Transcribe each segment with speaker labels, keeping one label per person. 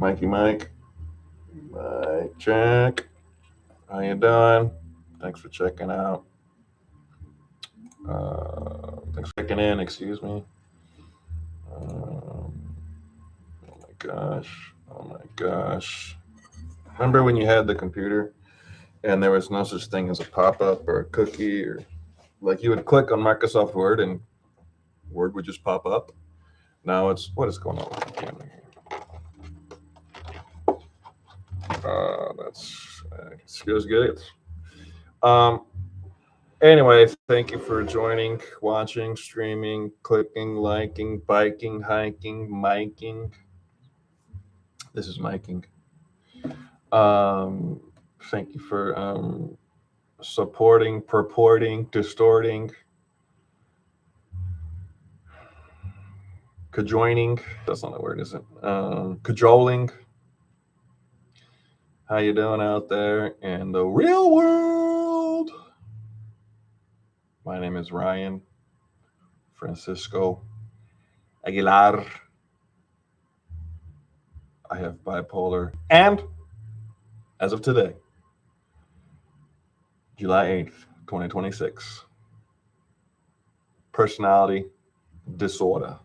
Speaker 1: Mikey Mike. Mike check. How you doing? Thanks for checking out. Thanks for checking in, excuse me. Oh my gosh. Oh my gosh. Remember when you had the computer and there was no such thing as a pop-up or a cookie, or like you would click on Microsoft Word and Word would just pop up? Now it's, what is going on with the camera here? That's feels good. Um, Anyway, thank you for joining, watching, streaming, clicking, liking, biking, hiking, miking. This is miking. Um, Thank you for supporting, purporting, distorting, cajoining. That's not a word, is it? Cajoling. How you doing out there in the real world? My name is Ryan Francisco Aguilar. I have bipolar, and as of today, July 8th, 2026, personality disorder.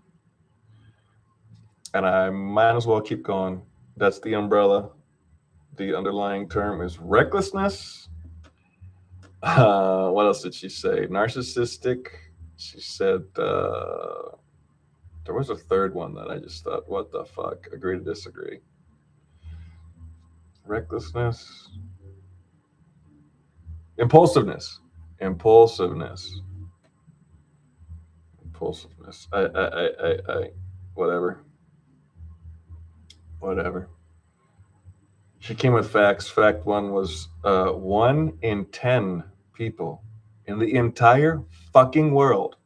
Speaker 1: And I might as well keep going. That's the umbrella. The underlying term is recklessness. What else did she say? Narcissistic. She said there was a third one that I just thought, what the fuck? Agree to disagree. Recklessness. Impulsiveness. Impulsiveness. Impulsiveness. Whatever. Whatever. She came with facts. Fact one was 1 in 10 people in the entire fucking world.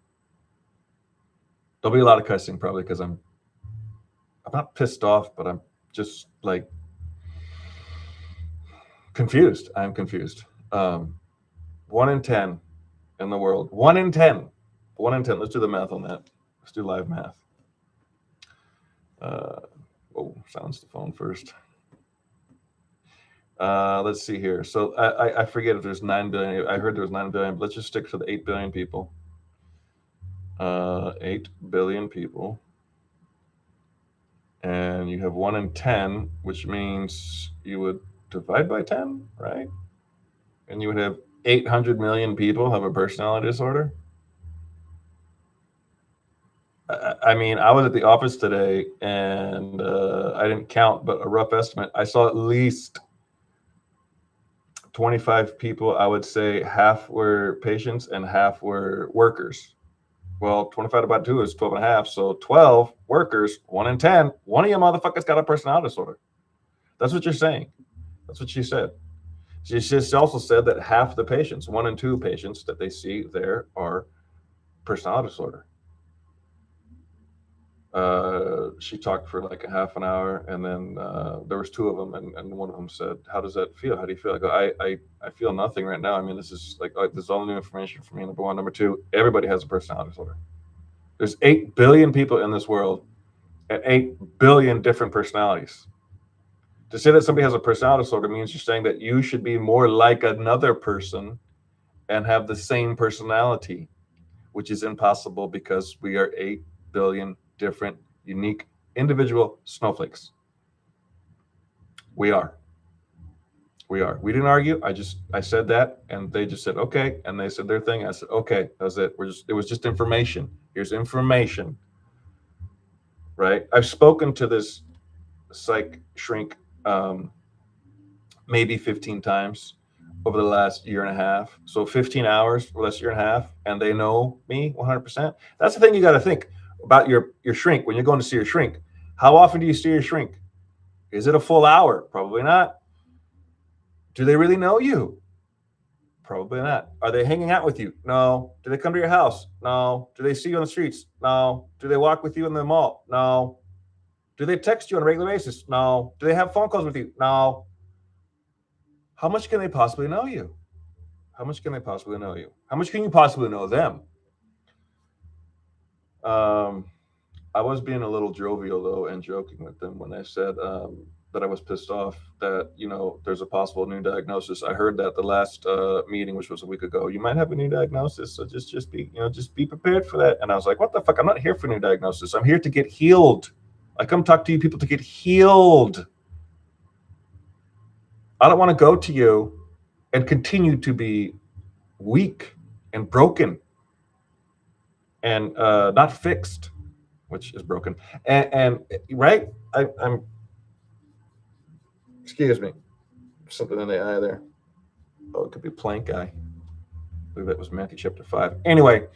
Speaker 1: There'll be a lot of cussing probably because I'm not pissed off, but I'm just like confused. I'm confused. 1 in 10 in the world. 1 in 10. 1 in 10. Let's do the math on that. Let's do live math. Silence the phone first. Let's see here. So I forget if there's 9 billion. I heard there was 9 billion, but let's just stick to the 8 billion people. 8 billion people. And you have 1 in 10, which means you would divide by 10, right? And you would have 800 million people have a personality disorder. I mean, I was at the office today and I didn't count, but a rough estimate, I saw at least 25 people. I would say half were patients and half were workers. Well, 25 divided by 2 is 12 and a half. So 12 workers, 1 in 10. One of you motherfuckers got a personality disorder. That's what you're saying. That's what she said. She also said that half the patients, 1 in 2 patients that they see there, are personality disorder. She talked for like a half an hour, and then there was 2 of them, and one of them said, "How does that feel? How do you feel?" I go, I feel nothing right now. I mean, this is like this is all new information for me. Number one. Number two, everybody has a personality disorder. There's 8 billion people in this world, and 8 billion different personalities. To say that somebody has a personality disorder means you're saying that you should be more like another person and have the same personality, which is impossible because we are 8 billion different, unique, individual snowflakes. We are. We are. We didn't argue. I said that, and they just said okay, and they said their thing. I said okay. That was it. It was just information. Here's information. Right. I've spoken to this psych shrink maybe 15 times over the last year and a half. So 15 hours or less year and a half, and they know me 100%. That's the thing you got to think about your shrink when you're going to see your shrink. How often do you see your shrink? Is it a full hour? Probably not. Do they really know you? Probably not. Are they hanging out with you? No. Do they come to your house? No. Do they see you on the streets? No. Do they walk with you in the mall? No. Do they text you on a regular basis? No. Do they have phone calls with you? No. How much can they possibly know you? How much can they possibly know you? How much can you possibly know them? I was being a little jovial though and joking with them when I said that I was pissed off that, there's a possible new diagnosis. I heard that the last meeting, which was a week ago, you might have a new diagnosis, so just be prepared for that. And I was like, what the fuck? I'm not here for a new diagnosis. I'm here to get healed. I come talk to you people to get healed. I don't want to go to you and continue to be weak and broken and not fixed, which is broken. And right, I'm. Excuse me, something in the eye there. Oh, it could be plank eye. I believe that was Matthew chapter 5. Anyway,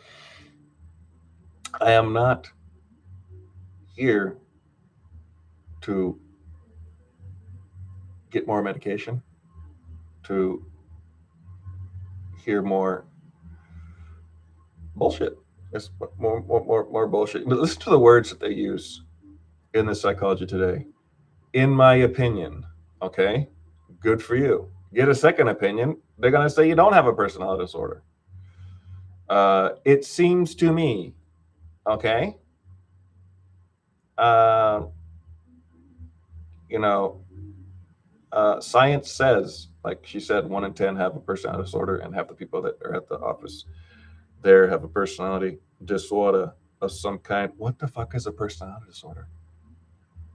Speaker 1: I am not here to get more medication, to hear more bullshit. It's more bullshit. But listen to the words that they use in the Psychology Today. In my opinion, okay, good for you. Get a second opinion. They're going to say you don't have a personality disorder. It seems to me, okay, uh, you know, science says, like she said, 1 in 10 have a personality disorder, and half the people that are at the office there have a personality disorder of some kind. What the fuck is a personality disorder?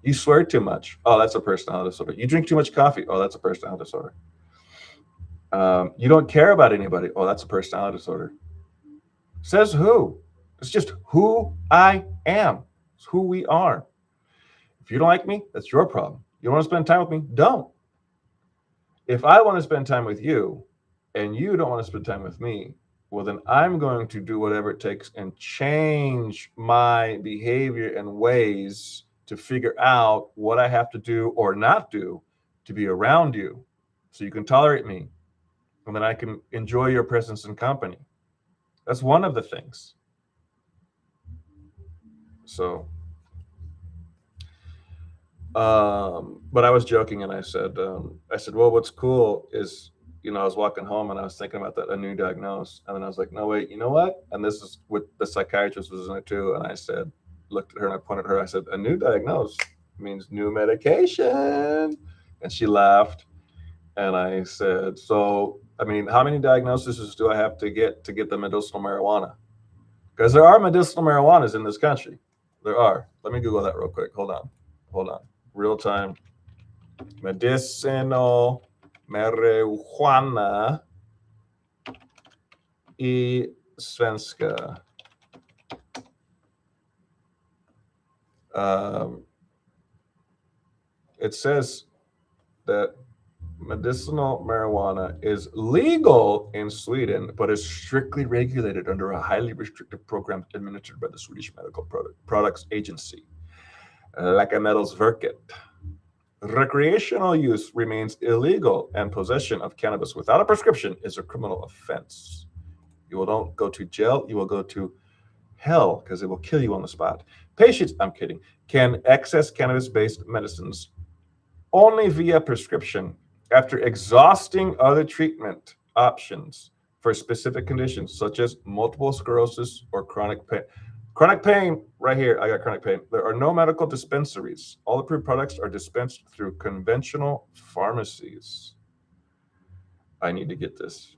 Speaker 1: You swear too much. Oh, that's a personality disorder. You drink too much coffee. Oh, that's a personality disorder. You don't care about anybody. Oh, that's a personality disorder. Says who? It's just who I am. It's who we are. If you don't like me, that's your problem. You want to spend time with me? Don't. If I want to spend time with you and you don't want to spend time with me, well, then I'm going to do whatever it takes and change my behavior and ways to figure out what I have to do or not do to be around you so you can tolerate me and then I can enjoy your presence and company. That's one of the things. So, but I was joking and I said, well, what's cool is, I was walking home and I was thinking about that, a new diagnosis. And then I was like, no, wait, you know what? And this is what the psychiatrist was in it too. And I said, looked at her and I pointed at her. I said, a new diagnosis means new medication. And she laughed. And I said, so, I mean, how many diagnoses do I have to get the medicinal marijuana? Because there are medicinal marijuanas in this country. There are. Let me Google that real quick. Hold on. Real time. Medicinal marijuana i svenska. It says that medicinal marijuana is legal in Sweden, but is strictly regulated under a highly restrictive program administered by the Swedish Medical Products Agency, Läkemedelsverket. Recreational use remains illegal, and possession of cannabis without a prescription is a criminal offense. You will don't go to jail, you will go to hell because it will kill you on the spot. Patients, I'm kidding, can access cannabis-based medicines only via prescription after exhausting other treatment options for specific conditions such as multiple sclerosis or chronic pain. Chronic pain, right here, I got chronic pain. There are no medical dispensaries. All approved products are dispensed through conventional pharmacies. I need to get this.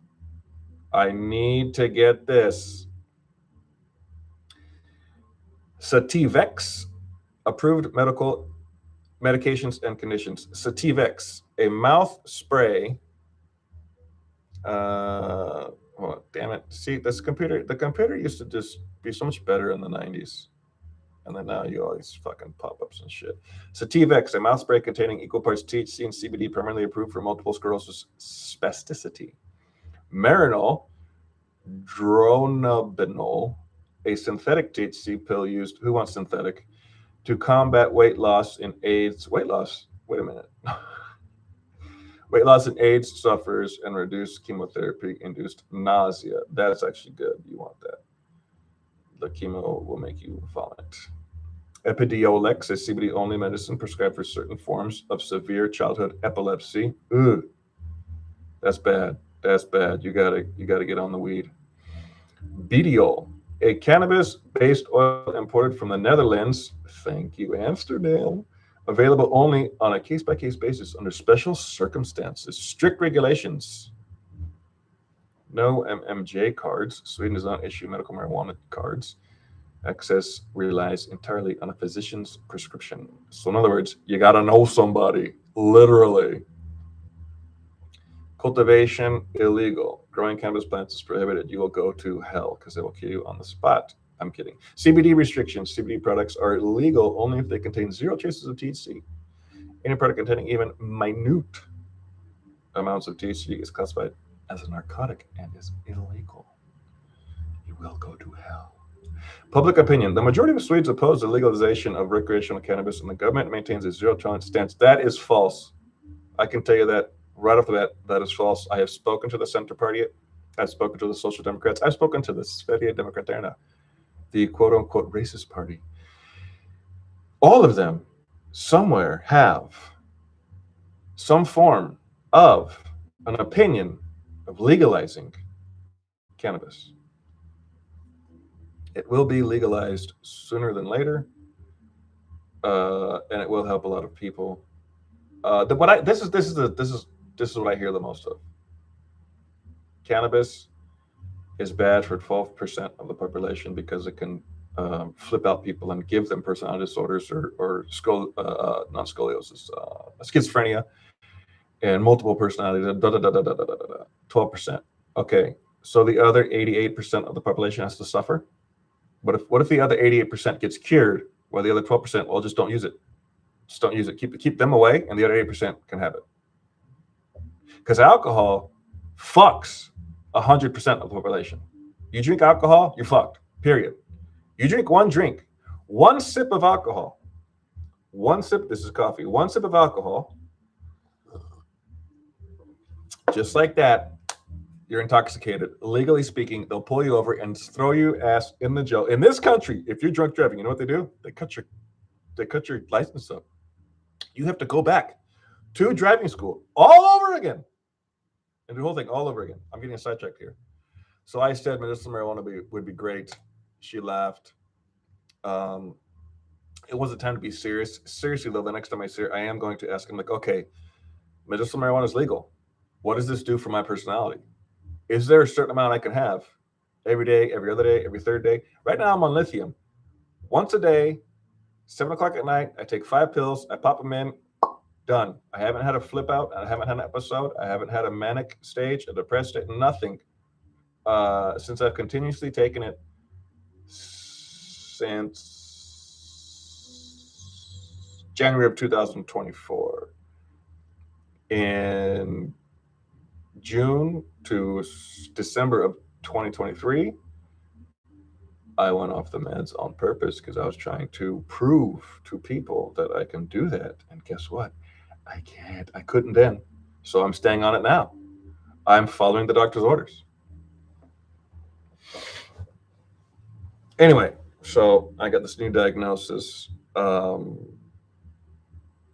Speaker 1: Sativex, approved medical medications and conditions. Sativex, a mouth spray. Oh, damn it. See, the computer used to just be so much better in the 90s. And then now you all these fucking pop-ups and shit. Sativex, a mouth spray containing equal parts THC and CBD, primarily approved for multiple sclerosis spasticity. Marinol, dronabinol, a synthetic THC pill used, who wants synthetic, to combat weight loss in AIDS. Weight loss? Wait a minute. Weight loss in AIDS sufferers and reduce chemotherapy-induced nausea. That's actually good. You want that. The chemo will make you vomit. Epidiolex, a CBD-only medicine prescribed for certain forms of severe childhood epilepsy. Ugh. That's bad. You gotta get on the weed. Bediol, a cannabis-based oil imported from the Netherlands. Thank you, Amsterdam. Available only on a case-by-case basis under special circumstances. Strict regulations. No MMJ cards. Sweden does not issue medical marijuana cards. Access relies entirely on a physician's prescription. So in other words, you got to know somebody, literally. Cultivation illegal. Growing cannabis plants is prohibited. You will go to hell because they will kill you on the spot. I'm kidding. CBD restrictions. CBD products are illegal only if they contain 0 traces of THC. Any product containing even minute amounts of THC is classified as a narcotic and is illegal. You will go to hell. Public opinion. The majority of Swedes oppose the legalization of recreational cannabis, and the government maintains a zero tolerance stance. That is false. I can tell you that right off the bat, that is false. I have spoken to the Center Party. I've spoken to the Social Democrats. I've spoken to the Sverige Demokraterna, the quote-unquote racist party. All of them somewhere have some form of an opinion of legalizing cannabis. It will be legalized sooner than later, and it will help a lot of people. This is what I hear the most of. Cannabis is bad for 12% of the population because it can flip out people and give them personality disorders or not scoliosis, schizophrenia, and multiple personalities. 12%. Okay, so the other 88% of the population has to suffer. What if the other 88% gets cured while the other 12%, well, just don't use it. Just don't use it. Keep them away, and the other 80% can have it. Because alcohol fucks 100% of the population. You drink alcohol, you're fucked. Period. You drink one sip of alcohol, this is coffee, one sip of alcohol, just like that, you're intoxicated. Legally speaking, they'll pull you over and throw your ass in the jail. In this country, if you're drunk driving, you know what they do? They cut your license up. You have to go back to driving school all over again. And the whole thing all over again. I'm getting sidetracked here. So I said medicinal marijuana would be great. She laughed. It wasn't time to be serious. Seriously, though, the next time I see her, I am going to ask him, like, okay, medicinal marijuana is legal. What does this do for my personality? Is there a certain amount I can have every day, every other day, every third day? Right now, I'm on lithium. Once a day, 7 o'clock at night, I take 5 pills. I pop them in. Done. I haven't had a flip out. I haven't had an episode. I haven't had a manic stage, a depressed stage, nothing. Since I've continuously taken it since January of 2024. In June to December of 2023, I went off the meds on purpose because I was trying to prove to people that I can do that. And guess what? I can't. I couldn't then. So I'm staying on it now. I'm following the doctor's orders. Anyway, so I got this new diagnosis. I'm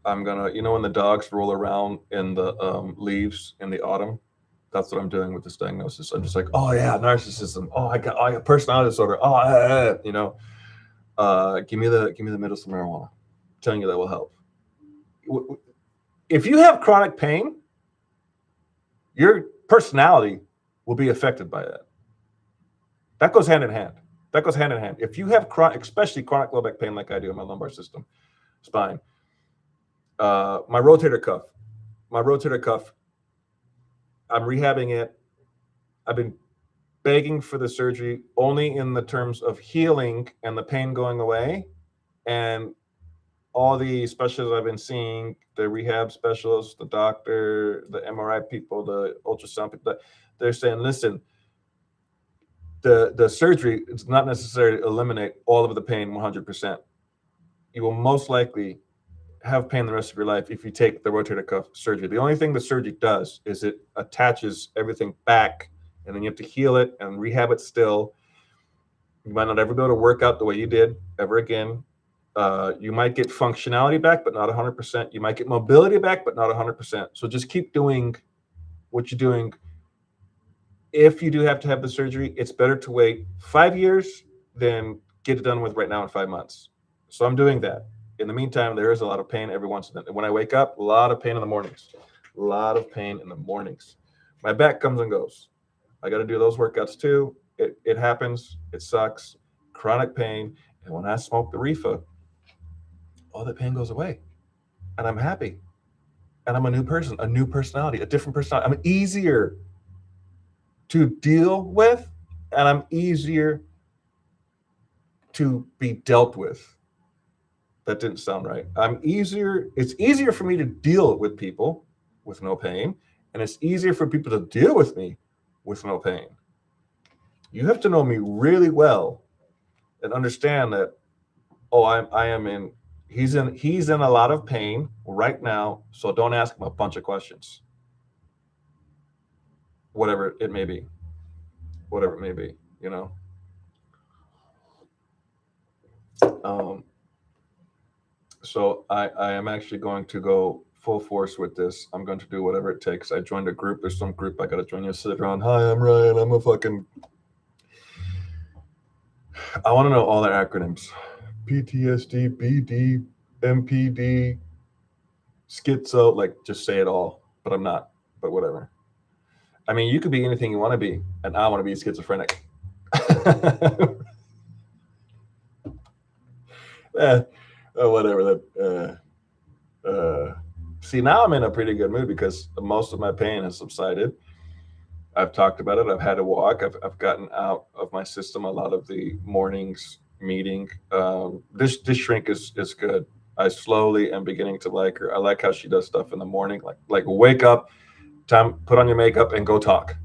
Speaker 1: gonna, when the dogs roll around in the leaves in the autumn, that's what I'm doing with this diagnosis. I'm just like, oh yeah, narcissism. Oh, I got personality disorder. Oh, give me the medicinal marijuana. I'm telling you that will help. If you have chronic pain, your personality will be affected by that. That goes hand in hand. If you have especially chronic low back pain like I do in my lumbar system, spine, my rotator cuff, I'm rehabbing it. I've been begging for the surgery only in the terms of healing and the pain going away. And all the specialists I've been seeing, the rehab specialists, the doctor, the MRI people, the ultrasound people, they're saying, listen, the surgery is not necessarily to eliminate all of the pain 100%. You will most likely have pain the rest of your life if you take the rotator cuff surgery. The only thing the surgery does is it attaches everything back, and then you have to heal it and rehab it still. You might not ever be able to work out the way you did ever again. You might get functionality back, but not 100%. You might get mobility back, but not 100%. So just keep doing what you're doing. If you do have to have the surgery, it's better to wait 5 years than get it done with right now in 5 months. So I'm doing that. In the meantime, there is a lot of pain every once in a while. When I wake up, a lot of pain in the mornings. A lot of pain in the mornings. My back comes and goes. I got to do those workouts too. It happens. It sucks. Chronic pain. And when I smoke the reefer, all the pain goes away. And I'm happy. And I'm a new person, a new personality, a different personality. I'm easier to deal with, and I'm easier to be dealt with. That didn't sound right. It's easier for me to deal with people with no pain, and it's easier for people to deal with me with no pain. You have to know me really well and understand that, oh, I am in he's in a lot of pain right now, so don't ask him a bunch of questions. Whatever it may be. Whatever it may be, you know. Um, so I am actually going to go full force with this. I'm going to do whatever it takes. I joined a group. There's some group I got to join. You sit around. Hi, I'm Ryan. I'm a fucking. I want to know all their acronyms: PTSD, BD, MPD, schizo. Like, just say it all. But I'm not. But whatever. I mean, you could be anything you want to be, and I want to be schizophrenic. Whatever that. See, now I'm in a pretty good mood because most of my pain has subsided. I've talked about it. I've had a walk. I've gotten out of my system a lot of the mornings meeting. This shrink is good. I slowly am beginning to like her. I like how she does stuff in the morning, like wake up, time, put on your makeup, and go talk.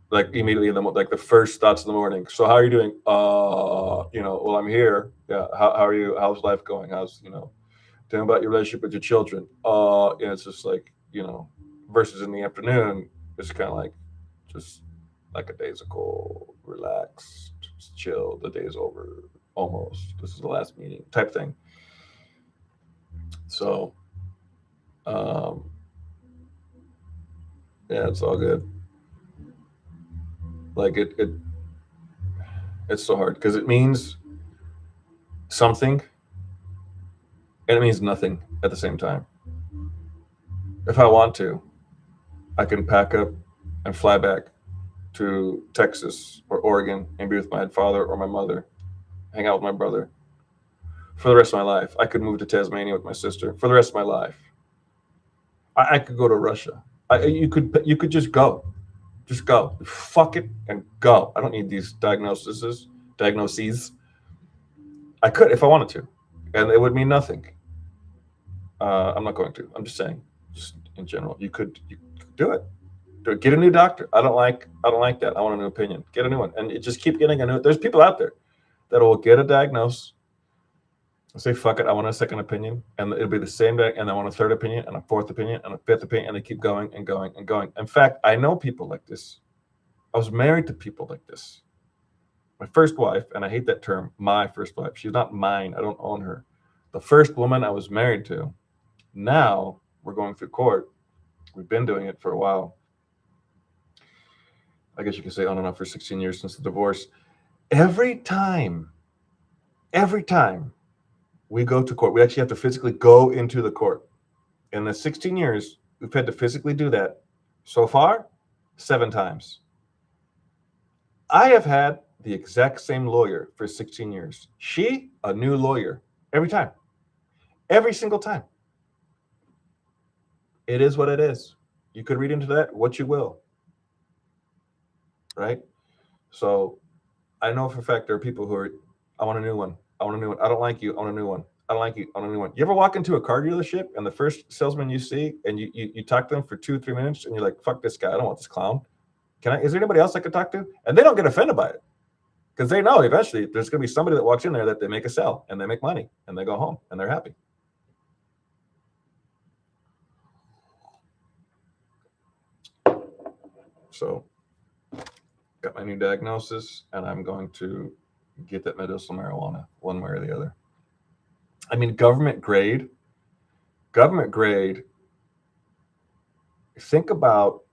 Speaker 1: Like immediately in the like the first thoughts in the morning. So how are you doing? Well, I'm here. Yeah. How are you? How's life going? How's tell me about your relationship with your children. And it's just like, versus in the afternoon, it's kind of like just like a daisical, relaxed, just chill. The day's over almost. This is the last meeting type thing. So, um, yeah, it's all good. Like it's so hard because it means something and it means nothing at the same time. If I want to, I can pack up and fly back to Texas or Oregon and be with my father or my mother, hang out with my brother for the rest of my life. I could move to Tasmania with my sister for the rest of my life. I could go to Russia. You could just go. Just go. Fuck it and go. I don't need these diagnoses. I could if I wanted to, and it would mean nothing. I'm not going to. I'm just saying, just in general, you could do it. Get a new doctor. I don't like that. I want a new opinion. Get a new one, and just keep getting a new. There's people out there that will get a diagnosis and say, "Fuck it, I want a second opinion," and it'll be the same day, and I want a third opinion, and a fourth opinion, and a fifth opinion, and they keep going and going and going. In fact, I know people like this. I was married to people like this. My first wife, and I hate that term, my first wife. She's not mine. I don't own her. The first woman I was married to. Now we're going through court. We've been doing it for a while. I guess you could say on and off for 16 years since the divorce. Every time we go to court, we actually have to physically go into the court. In the 16 years, we've had to physically do that so far 7 times. I have had the exact same lawyer for 16 years. She, a new lawyer, every time, every single time. It is what it is. You could read into that what you will, right? So I know for a fact there are people who are, I want a new one. I want a new one. I don't like you. I want a new one. I don't like you. I want a new one. You ever walk into a car dealership and the first salesman you see and you talk to them for 2-3 minutes and you're like, fuck this guy. I don't want this clown. Is there anybody else I could talk to? And they don't get offended by it because they know eventually there's going to be somebody that walks in there that they make a sell and they make money and they go home and they're happy. So got my new diagnosis and I'm going to get that medicinal marijuana one way or the other. I mean, government grade, think about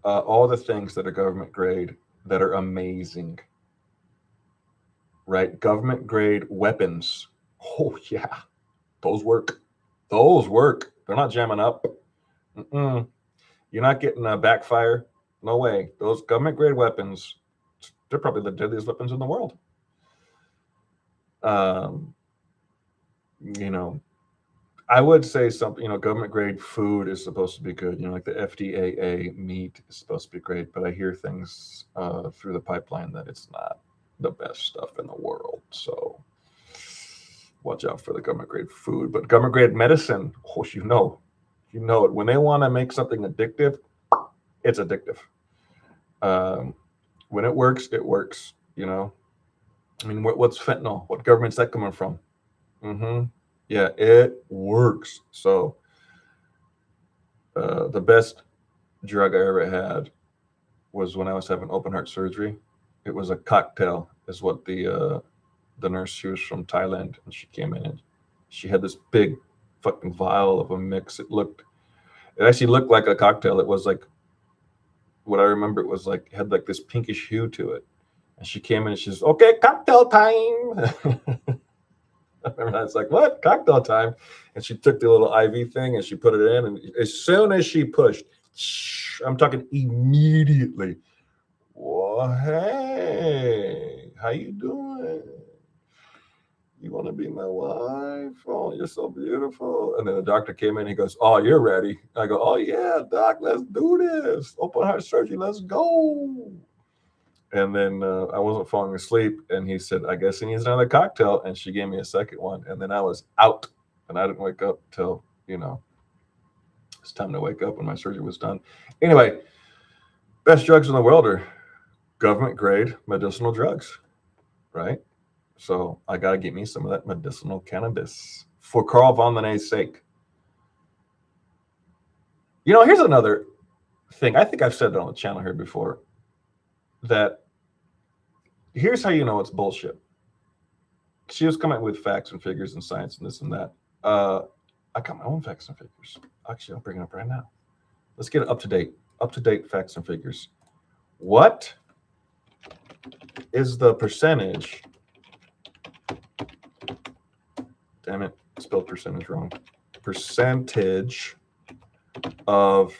Speaker 1: all the things that are government grade that are amazing. right? Government grade weapons. Oh yeah, those work. Those work. They're not jamming up. Mm-mm. You're not getting a backfire. No way. Those government grade weapons, they're probably the deadliest weapons in the world. Um, you know, I would say something, government grade food is supposed to be good. Like the FDAA meat is supposed to be great, but I hear things through the pipeline that it's not the best stuff in the world. So watch out for the government grade food. But government grade medicine, of course, you know it. When they want to make something addictive, it's addictive. Um, when it works, it works. I mean, what's fentanyl? What government's that coming from? Mm-hmm. Yeah, it works. So the best drug I ever had was when I was having open heart surgery. It was a cocktail, is what the nurse, she was from Thailand, and she came in and she had this big fucking vial of a mix. It actually looked like a cocktail. It was like, what I remember, it was like, it had like this pinkish hue to it. And she came in and she's, okay, cocktail time. I remember I was like, what? Cocktail time. And she took the little IV thing and she put it in. And as soon as she pushed, I'm talking immediately. Well, hey, how you doing? You want to be my wife? Oh, you're so beautiful. And then the doctor came in. He goes, oh, you're ready. I go, oh, yeah, doc, let's do this. Open heart surgery. Let's go. And then I wasn't falling asleep. And he said, I guess he needs another cocktail. And she gave me a second one. And then I was out. And I didn't wake up till, it's time to wake up when my surgery was done. Anyway, best drugs in the world are government grade medicinal drugs, right? So I got to get me some of that medicinal cannabis for Carl Von Linney's sake. Here's another thing. I think I've said it on the channel here before, that here's how you know it's bullshit. She was coming with facts and figures and science and this and that. I got my own facts and figures. Actually, I'll bring it up right now. Let's get it up to date facts and figures. What is the percentage? Damn it, spelled percentage wrong. Percentage of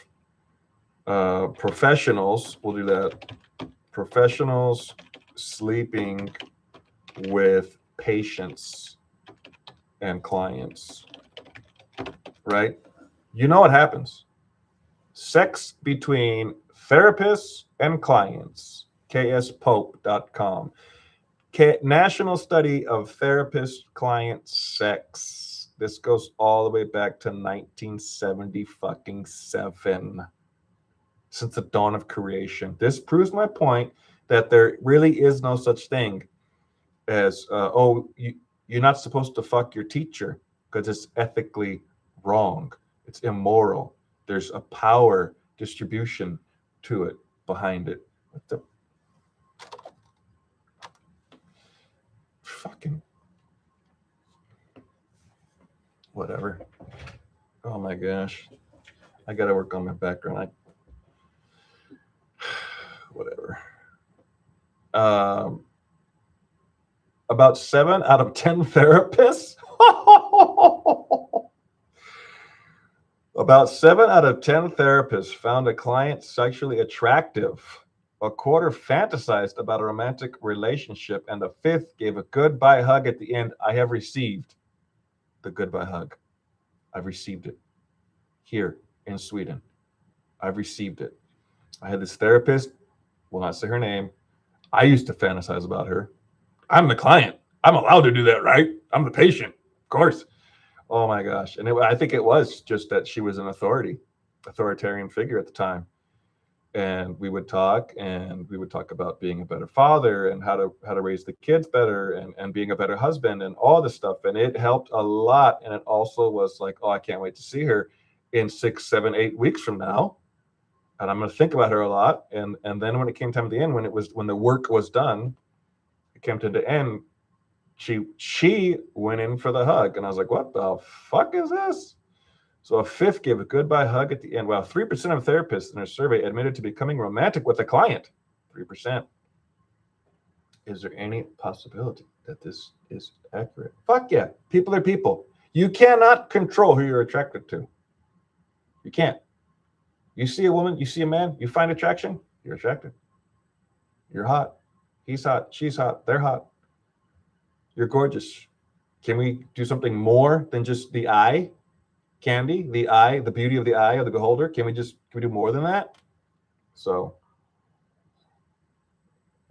Speaker 1: professionals, we'll do that, professionals sleeping with patients and clients, right? You know what happens. Sex between therapists and clients, kspope.com. National Study of Therapist-Client Sex. This goes all the way back to 1977, since the dawn of creation. This proves my point that there really is no such thing as, you're not supposed to fuck your teacher because it's ethically wrong. It's immoral. There's a power distribution to it, behind it. What the fucking whatever. Oh my gosh, I gotta work on my background. Whatever. About 7 out of 10 therapists. About 7 out of 10 therapists found a client sexually attractive. A quarter fantasized about a romantic relationship, and a fifth gave a goodbye hug at the end. I have received the goodbye hug. I've received it here in Sweden. I've received it. I had this therapist, will not say her name. I used to fantasize about her. I'm the client. I'm allowed to do that, right? I'm the patient, of course. Oh my gosh. And I think it was just that she was an authoritarian figure at the time. And we would talk about being a better father and how to raise the kids better and being a better husband and all this stuff. And it helped a lot. And it also was like, oh, I can't wait to see her in 6, 7, 8 weeks from now. And I'm going to think about her a lot. And then when it came time at the end, when the work was done, it came to the end, she went in for the hug. And I was like, what the fuck is this? So a fifth gave a goodbye hug at the end. Wow, 3% of therapists in a survey admitted to becoming romantic with a client. 3%. Is there any possibility that this is accurate. Fuck yeah. People are people. You cannot control who you're attracted to. You can't. You see a woman, you see a man, you find attraction, you're attracted. You're hot. He's hot. She's hot. They're hot. You're gorgeous. Can we do something more than just the eye candy, the eye, the beauty of the eye of the beholder? Can we do more than that? So,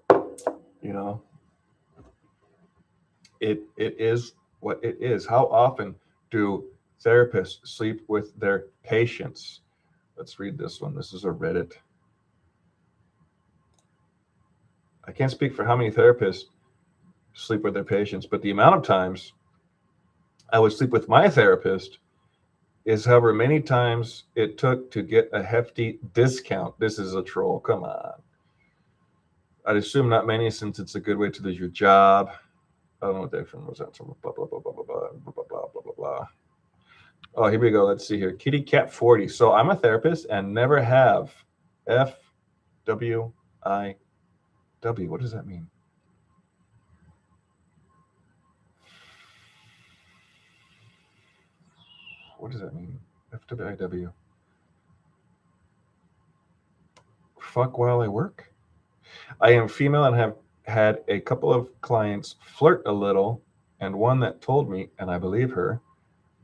Speaker 1: you know, it is what it is. How often do therapists sleep with their patients? Let's read this one. This is a Reddit. I can't speak for how many therapists sleep with their patients, but the amount of times I would sleep with my therapist is however many times it took to get a hefty discount. This is a troll. Come on. I'd assume not many, since it's a good way to lose your job. I don't know what that from was. That blah blah blah blah blah blah blah blah blah blah blah. Oh, here we go. Let's see here. Kitty Cat 40. So I'm a therapist and never have. FWIW. What does that mean? What does that mean? FWIW. Fuck while I work? I am female and have had a couple of clients flirt a little, and one that told me, and I believe her,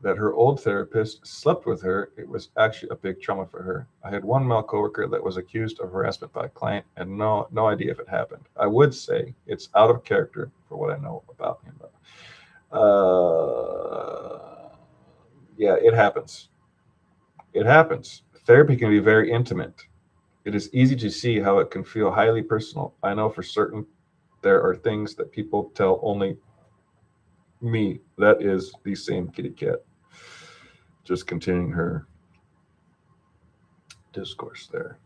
Speaker 1: that her old therapist slept with her. It was actually a big trauma for her. I had one male coworker that was accused of harassment by a client, and no idea if it happened. I would say it's out of character for what I know about him. Yeah, it happens. It happens. Therapy can be very intimate. It is easy to see how it can feel highly personal. I know for certain there are things that people tell only me. That is the same kitty cat. Just continuing her discourse there.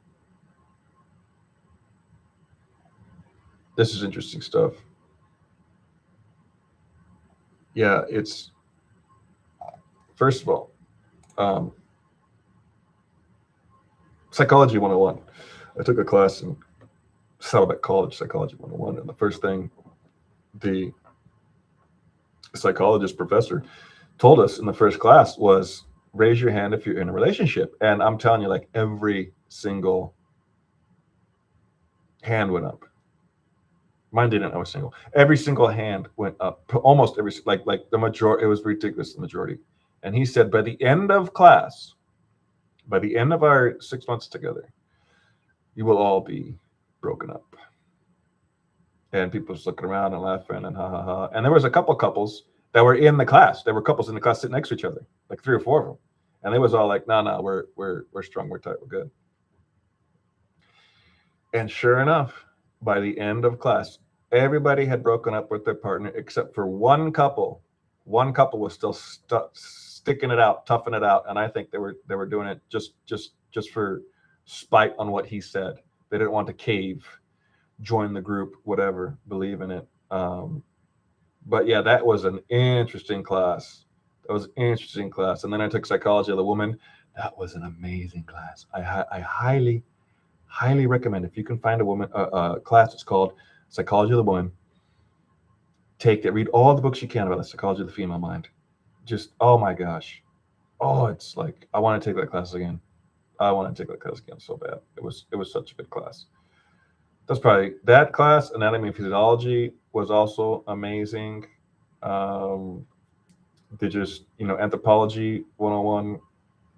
Speaker 1: This is interesting stuff. Yeah, it's first of all, Psychology 101. I took a class in Saddleback College, Psychology 101, and the first thing the psychologist professor told us in the first class was raise your hand if you're in a relationship. And I'm telling you, like every single hand went up. Mine didn't. I was single. Every single hand went up. Almost every, like the majority. It was ridiculous, the majority. And he said, by the end of class, by the end of our 6 months together, you will all be broken up. And people just looking around and laughing and ha ha ha. And there was a couple couples that were in the class. There were couples in the class sitting next to each other, like 3 or 4 of them. And they was all like, no, we're strong, we're tight, we're good. And sure enough, by the end of class, everybody had broken up with their partner except for one couple. One couple was still sticking it out, toughing it out, and I think they were doing it just for spite on what he said. They didn't want to cave, join the group, whatever, believe in it. But yeah, that was an interesting class. That was an interesting class. And then I took Psychology of the Woman. That was an amazing class. I highly recommend, if you can find a class. It's called Psychology of the Woman. Take it, read all the books you can about the psychology of the female mind. Just, oh my gosh. Oh, it's like, I want to take that class again. I want to take that class again so bad. It was such a good class. That's probably that class. Anatomy and Physiology was also amazing. They just, Anthropology 101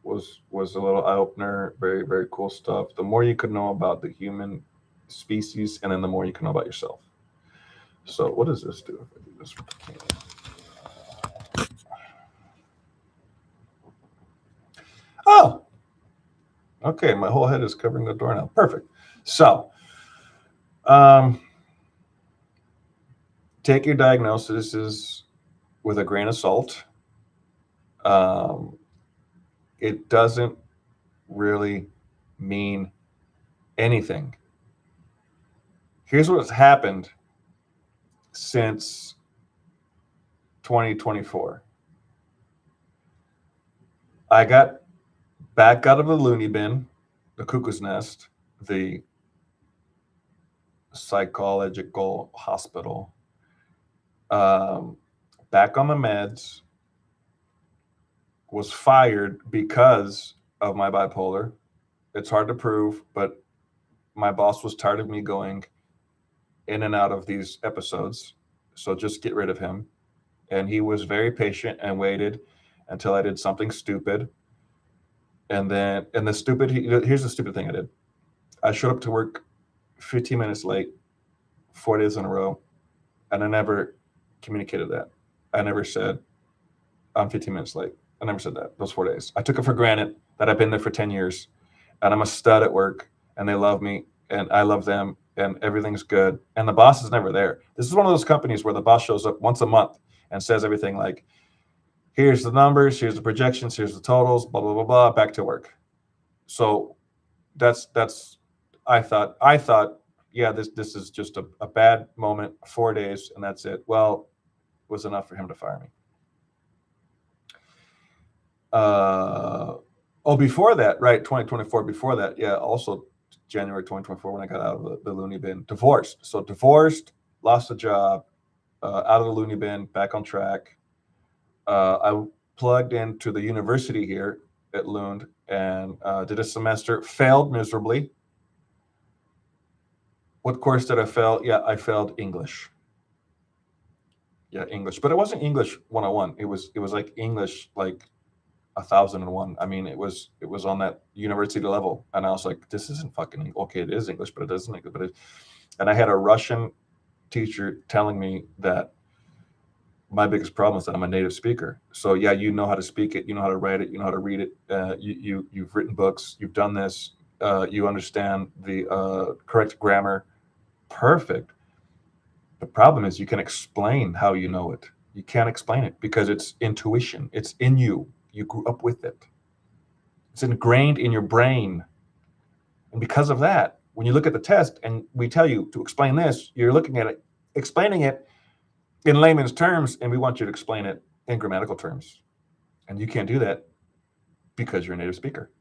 Speaker 1: was a little eye opener. Very, very cool stuff. The more you could know about the human species, and then the more you can know about yourself. So what does this do? If I do this? Oh, okay. My whole head is covering the door now. Perfect. So, take your diagnoses with a grain of salt. It doesn't really mean anything. Here's what's happened since 2024. I got back out of the loony bin, the cuckoo's nest, the psychological hospital, um, back on the meds, was fired because of my bipolar. It's hard to prove, but my boss was tired of me going in and out of these episodes. So just get rid of him. And he was very patient and waited until I did something stupid. And then, here's the stupid thing I did. I showed up to work 15 minutes late, 4 days in a row, and I never communicated that. I never said, I'm 15 minutes late. I never said that those 4 days. I took it for granted that I've been there for 10 years and I'm a stud at work and they love me and I love them and everything's good. And the boss is never there. This is one of those companies where the boss shows up once a month and says everything like, here's the numbers, here's the projections, here's the totals, blah, blah, blah, blah, back to work. So that's I thought, yeah, this is just a bad moment, 4 days, and that's it. Well, it was enough for him to fire me. Before that, right, 2024, before that, yeah, also January 2024 when I got out of the loony bin, divorced. So divorced, lost a job, out of the loony bin, back on track. I plugged into the university here at Lund and did a semester, failed miserably. What course did I fail? Yeah, I failed English. Yeah, English, but it wasn't English 101. It was like English like 1001. I mean, it was on that university level, and I was like, this isn't fucking okay. It is English, but it doesn't. But it, and I had a Russian teacher telling me that my biggest problem is that I'm a native speaker. So yeah, you know how to speak it, you know how to write it, you know how to read it. You've written books, you've done this, you understand the correct grammar. Perfect. The problem is you can explain how you know it. You can't explain it because it's intuition. It's in you. You grew up with it. It's ingrained in your brain. And because of that, when you look at the test and we tell you to explain this, you're looking at it, explaining it in layman's terms, and we want you to explain it in grammatical terms. And you can't do that because you're a native speaker.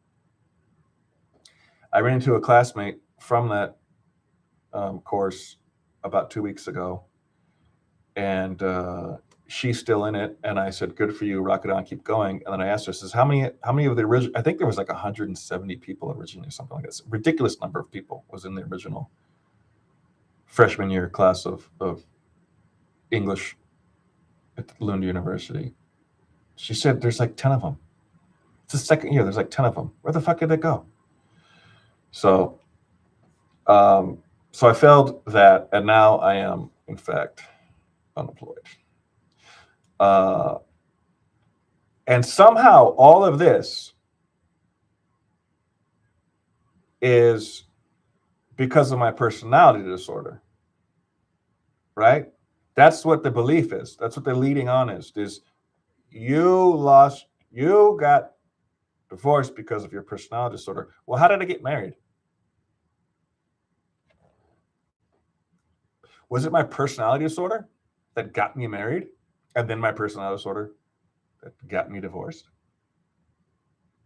Speaker 1: I ran into a classmate from that course about 2 weeks ago, and she's still in it. And I said, good for you, rock it on, keep going. And then I asked her, says, how many of the original, I think there was like 170 people originally, something like this. Ridiculous number of people was in the original freshman year class of English at Lund University. She said, there's like 10 of them. It's the second year, there's like 10 of them. Where the fuck did they go? So, so I failed that, and now I am, in fact, unemployed. And somehow all of this is because of my personality disorder, right? That's what the belief is. That's what the leading on is you got divorced because of your personality disorder. Well, how did I get married? Was it my personality disorder that got me married? And then my personality disorder that got me divorced?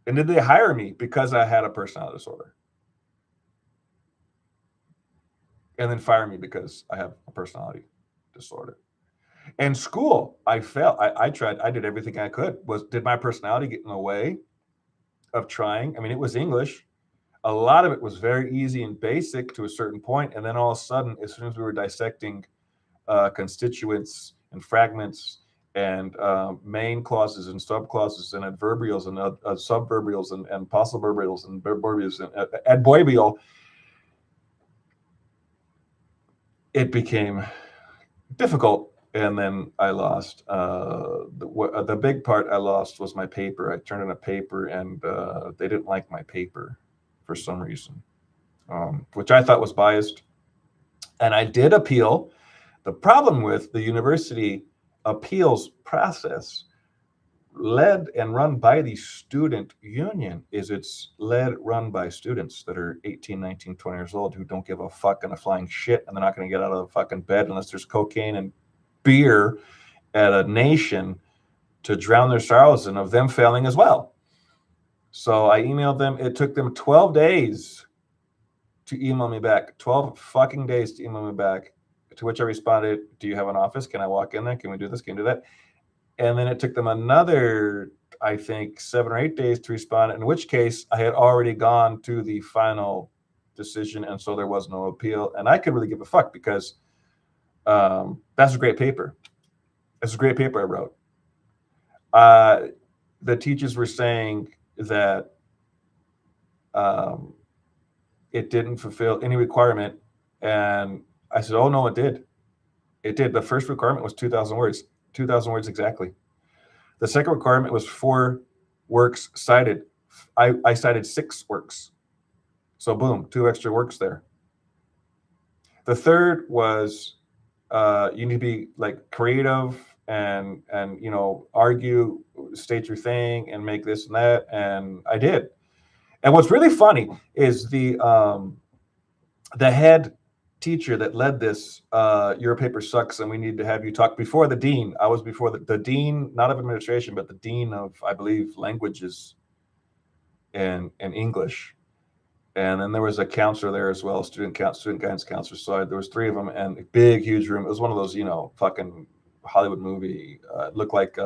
Speaker 1: And did they hire me because I had a personality disorder? And then fire me because I have a personality disorder? In school, I failed. I tried. I did everything I could. Did my personality get in the way of trying? I mean, it was English. A lot of it was very easy and basic to a certain point. And then all of a sudden, as soon as we were dissecting constituents and fragments and main clauses and subclauses and adverbials and subverbials and postverbials and adverbials and adverbial, it became difficult. And then I lost. The big part I lost was my paper. I turned in a paper, and they didn't like my paper for some reason, which I thought was biased. And I did appeal. The problem with the university appeals process, led and run by the student union, is it's run by students that are 18, 19, 20 years old who don't give a fuck and a flying shit, and they're not going to get out of the fucking bed unless there's cocaine and beer at a nation to drown their sorrows in of them failing as well. So I emailed them. It took them 12 days to email me back. 12 fucking days to email me back To which I responded, do you have an office? Can I walk in there? Can we do this? Can we do that? And then it took them another, I think, 7 or 8 days to respond, in which case I had already gone to the final decision, and so there was no appeal. And I could really give a fuck because that's a great paper. It's a great paper I wrote. The teachers were saying that it didn't fulfill any requirement. And I said, oh, no, it did. It did. The first requirement was 2,000 words, 2,000 words exactly. The second requirement was 4 works cited. I cited 6 works. So boom, 2 extra works there. The third was you need to be like creative and argue, state your thing, and make this and that. And I did. And what's really funny is the head teacher that led this, your paper sucks and we need to have you talk before the dean. I was before the dean, not of administration, but the dean of, I believe, languages and English. And then there was a counselor there as well, student guidance counselor. So there was 3 of them, and a big, huge room. It was one of those, fucking Hollywood movie. Looked like,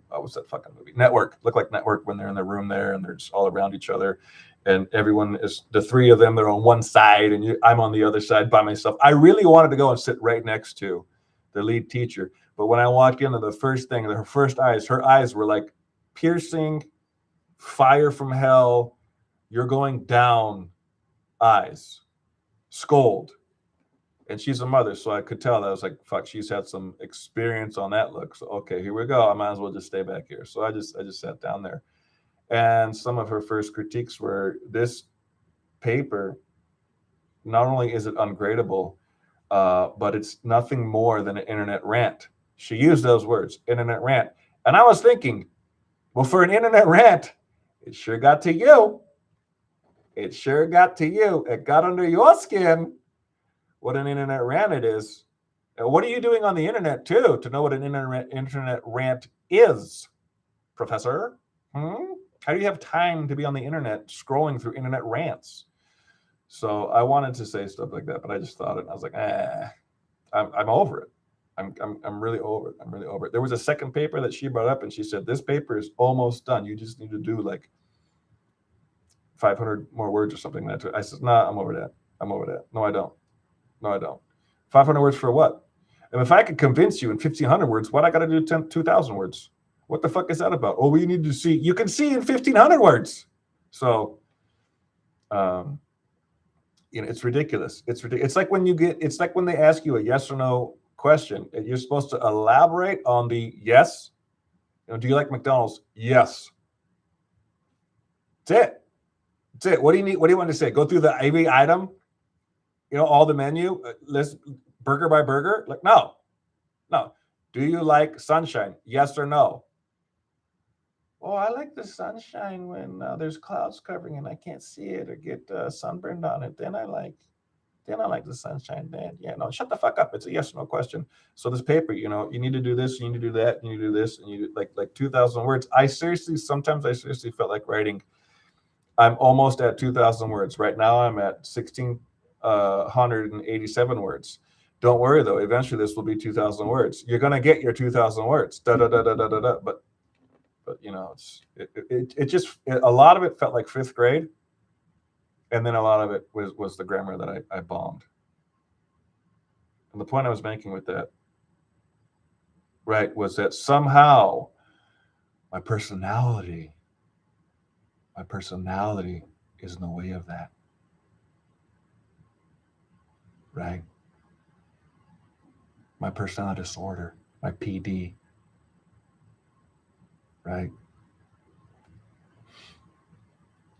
Speaker 1: what's that fucking movie? Network. Looked like Network when they're in the room there, and they're just all around each other. And everyone is, the 3 of them, they're on one side, and I'm on the other side by myself. I really wanted to go and sit right next to the lead teacher. But when I walked into the first thing, her eyes were like piercing, fire from hell, you're going down eyes, scold. And she's a mother, so I could tell that. I was like, fuck, she's had some experience on that look. So okay, here we go. I might as well just stay back here. So I just sat down there. And some of her first critiques were, this paper, not only is it ungradable, but it's nothing more than an internet rant. She used those words, internet rant. And I was thinking, well, for an internet rant, it sure got to you. It sure got to you. It got under your skin what an internet rant it is. And what are you doing on the internet, too, to know what an internet rant is, Professor? How do you have time to be on the internet scrolling through internet rants? So I wanted to say stuff like that, but I just thought it, and I was like, I'm over it. I'm really over it. I'm really over it. There was a second paper that she brought up, and she said, this paper is almost done. You just need to do like 500 more words or something like that. I said, nah, I'm over that. I'm over that. No, I don't. 500 words for what? And if I could convince you in 1,500 words, what I got to do 2,000 words? What the fuck is that about? Oh, we need to see. You can see in 1,500 words. So, it's ridiculous. It's ridiculous. It's like when they ask you a yes or no question, and you're supposed to elaborate on the yes. Do you like McDonald's? Yes. That's it. That's it. What do you need? What do you want to say? Go through every item, all the menu, list burger by burger. Like, no. Do you like sunshine? Yes or no? Oh, I like the sunshine when there's clouds covering and I can't see it or get sunburned on it. Then I like the sunshine. Then shut the fuck up. It's a yes or no question. So this paper, you need to do this, you need to do that, you need to do this, and you do like 2,000 words. Sometimes I seriously felt like writing. I'm almost at 2,000 words. Right now I'm at 1,687 words. Don't worry though. Eventually this will be 2,000 words. You're gonna get your 2,000 words. But a lot of it felt like 5th grade, and then a lot of it was the grammar that I bombed. And the point I was making with that, right, was that somehow my personality is in the way of that. Right? My personality disorder, my PD. Right?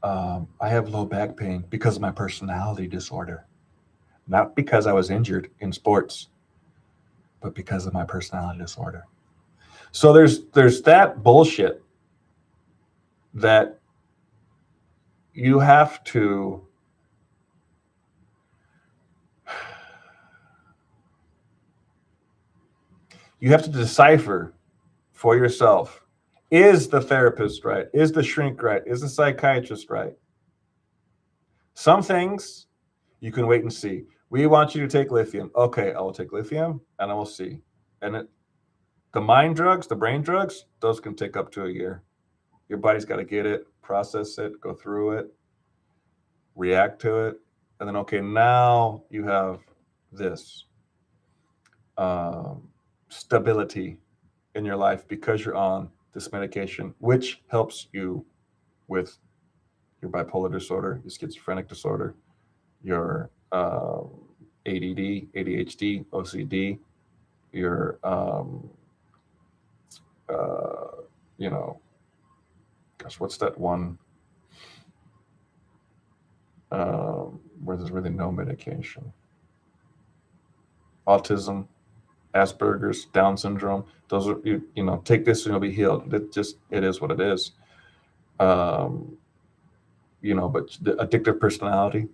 Speaker 1: I have low back pain because of my personality disorder. Not because I was injured in sports, but because of my personality disorder. So there's that bullshit that you have to decipher for yourself. Is the therapist right? Is the shrink right? Is the psychiatrist right? Some things you can wait and see. We want you to take lithium. Okay, I will take lithium and I will see. And the mind drugs, the brain drugs, those can take up to a year. Your body's got to get it, process it, go through it, react to it. And then, okay, now you have this stability in your life because you're on this medication, which helps you with your bipolar disorder, your schizophrenic disorder, your ADD, ADHD, OCD, your, you know, gosh, what's that one where there's really no medication? Autism, Asperger's, Down syndrome. Those are, you know, take this and you'll be healed. It is what it is. You know, but the addictive personality,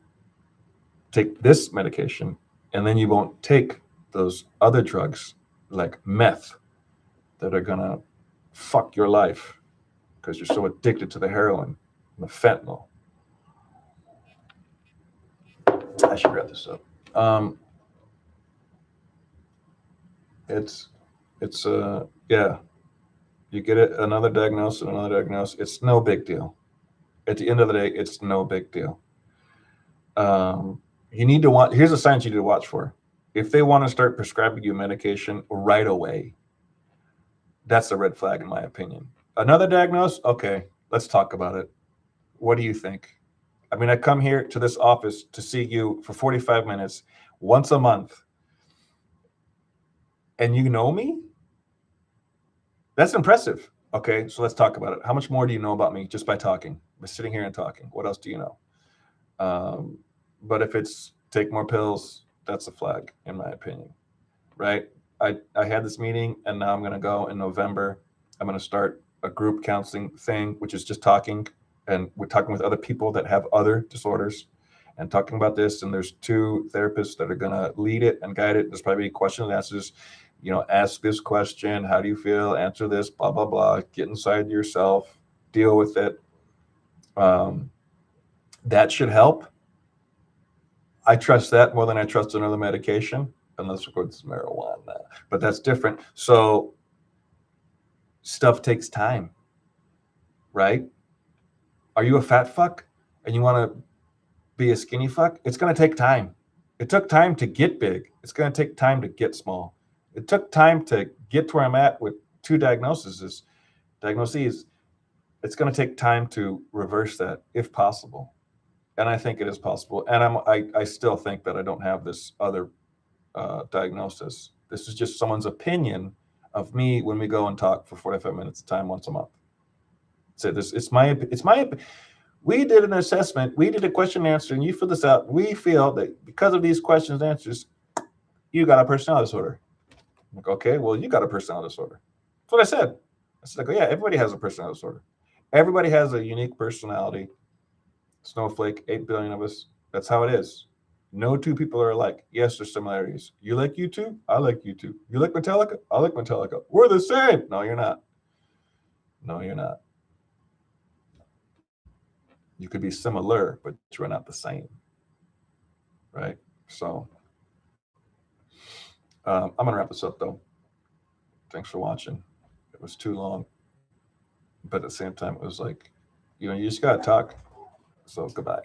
Speaker 1: take this medication and then you won't take those other drugs like meth that are gonna fuck your life because you're so addicted to the heroin and the fentanyl. I should wrap this up. It's yeah, you get it, another diagnosis, another diagnosis. It's no big deal. At the end of the day, it's no big deal. You need to watch. Here's the signs you need to watch for. If they want to start prescribing you medication right away, that's a red flag, in my opinion. Another diagnosis, okay, let's talk about it. What do you think? I mean, I come here to this office to see you for 45 minutes once a month, and you know me? That's impressive. Okay, so let's talk about it. How much more do you know about me just by talking, by sitting here and talking? What else do you know? But if it's take more pills, that's a flag, in my opinion, right? I had this meeting, and now I'm going to go in November. I'm going to start a group counseling thing, which is just talking, and we're talking with other people that have other disorders and talking about this. And there's 2 therapists that are going to lead it and guide it. There's probably questions and answers. You know, ask this question. How do you feel? Answer this, blah, blah, blah. Get inside yourself, deal with it. That should help. I trust that more than I trust another medication, unless of course it's marijuana, but that's different. So stuff takes time, right? Are you a fat fuck and you want to be a skinny fuck? It's going to take time. It took time to get big. It's going to take time to get small. It took time to get to where I'm at with 2 diagnoses. It's going to take time to reverse that if possible. And I think it is possible. And I still think that I don't have this other diagnosis. This is just someone's opinion of me when we go and talk for 45 minutes of time once a month. So it's my we did an assessment, we did a question and answer, and you fill this out. We feel that because of these questions and answers, you got a personality disorder. I'm like, okay, well, you got a personality disorder. That's what I said. I said, like, yeah, everybody has a personality disorder. Everybody has a unique personality. Snowflake, 8 billion of us. That's how it is. No 2 people are alike. Yes, there's similarities. You like U2? I like U2. You like Metallica? I like Metallica. We're the same. No, you're not. No, you're not. You could be similar, but you're not the same. Right? So I'm going to wrap this up, though. Thanks for watching. It was too long. But at the same time, it was like, you know, you just got to talk. So goodbye.